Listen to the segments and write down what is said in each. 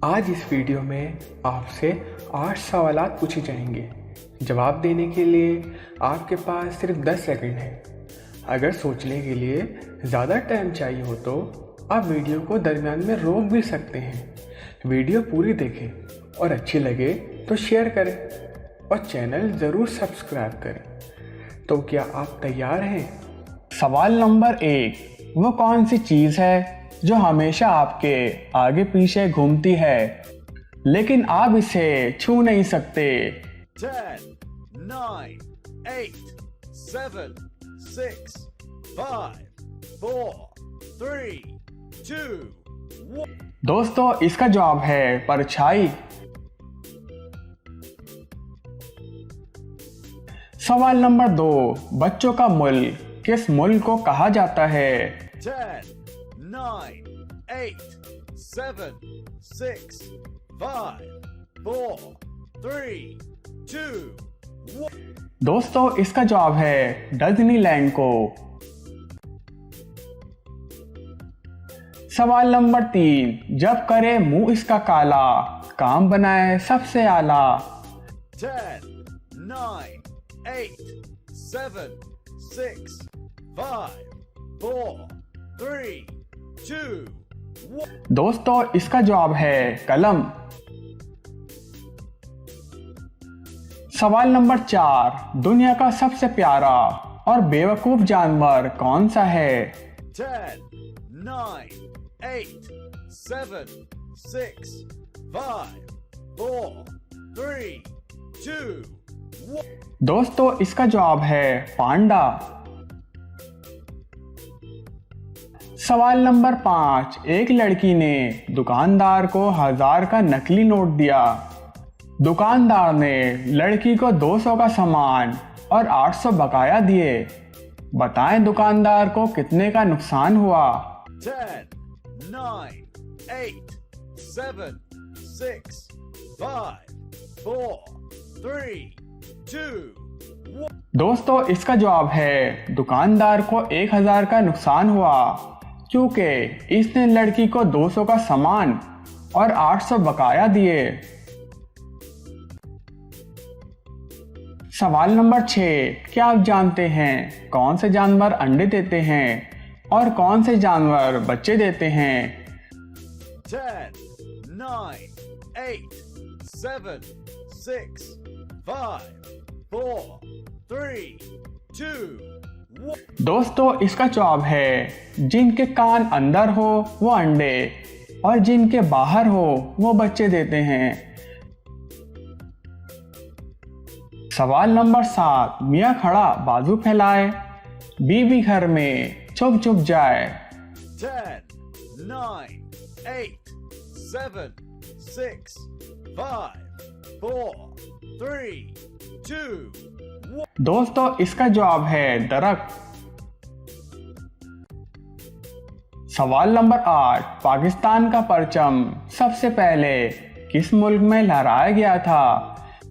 आज इस वीडियो में आपसे 8 सवालात पूछे जाएंगे। जवाब देने के लिए आपके पास सिर्फ 10 सेकंड है। अगर सोचने के लिए ज़्यादा टाइम चाहिए हो तो आप वीडियो को दरमियान में रोक भी सकते हैं। वीडियो पूरी देखें और अच्छी लगे तो शेयर करें और चैनल ज़रूर सब्सक्राइब करें। तो क्या आप तैयार हैं? सवाल नंबर 1, वो कौन सी चीज़ है जो हमेशा आपके आगे पीछे घूमती है लेकिन आप इसे छू नहीं सकते? 10, 9, 8, 7, 6, 5, 4, 3, 2, 1. दोस्तों, इसका जवाब है परछाई। सवाल नंबर 2, बच्चों का मुल्क किस मुल्क को कहा जाता है? 10, 9, 8, 7, 6, 5, 4, 3, 2, 1. दोस्तों, इसका जवाब है डिज्नीलैंड को। सवाल नंबर 3, जब करे मुंह इसका काला, काम बनाए सबसे आला। 10, 9, 8, 7, 6, 5, 4, 3, 2, 1. दोस्तों, इसका जवाब है कलम। सवाल नंबर 4, दुनिया का सबसे प्यारा और बेवकूफ जानवर कौन सा है? 10, 9, 8, 7, 6, 5, 4, 3, 2, 1. दोस्तों, इसका जवाब है पांडा। सवाल नंबर 5, एक लड़की ने दुकानदार को 1000 का नकली नोट दिया। दुकानदार ने लड़की को 200 का सामान और 800 बकाया दिए। बताएं दुकानदार को कितने का नुकसान हुआ? 10, 9, 8, 7, 6, 5, 4, 3, 2, 1. दोस्तों, इसका जवाब है दुकानदार को 1000 का नुकसान हुआ क्योंकि इसने लड़की को 200 का सामान और 800 बकाया दिए। सवाल नंबर 6, क्या आप जानते हैं कौन से जानवर अंडे देते हैं और कौन से जानवर बच्चे देते हैं? 10, 9, 8, 7, 6, 5, 4, 3, 2, 1. दोस्तों, इसका जवाब है जिनके कान अंदर हो वो अंडे और जिनके बाहर हो वो बच्चे देते हैं। सवाल नंबर 7, मियाँ खड़ा बाजू फैलाए, बीवी घर में चुप चुप जाए। 10, 9, 8, 7, 6, 5, 4, 3, 2, 1. दोस्तों, इसका जवाब है दरख्त। सवाल नंबर 8, पाकिस्तान का परचम सबसे पहले किस मुल्क में लहराया गया था?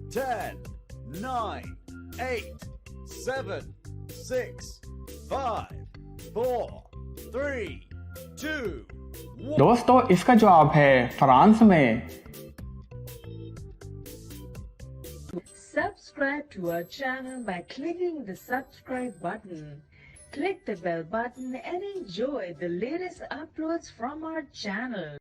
10, 9, 8, 7, 6, 5, 4, 3, 2, 1. दोस्तों, इसका जवाब है फ्रांस में। Subscribe to our channel by clicking the subscribe button. Click the bell button and enjoy the latest uploads from our channel.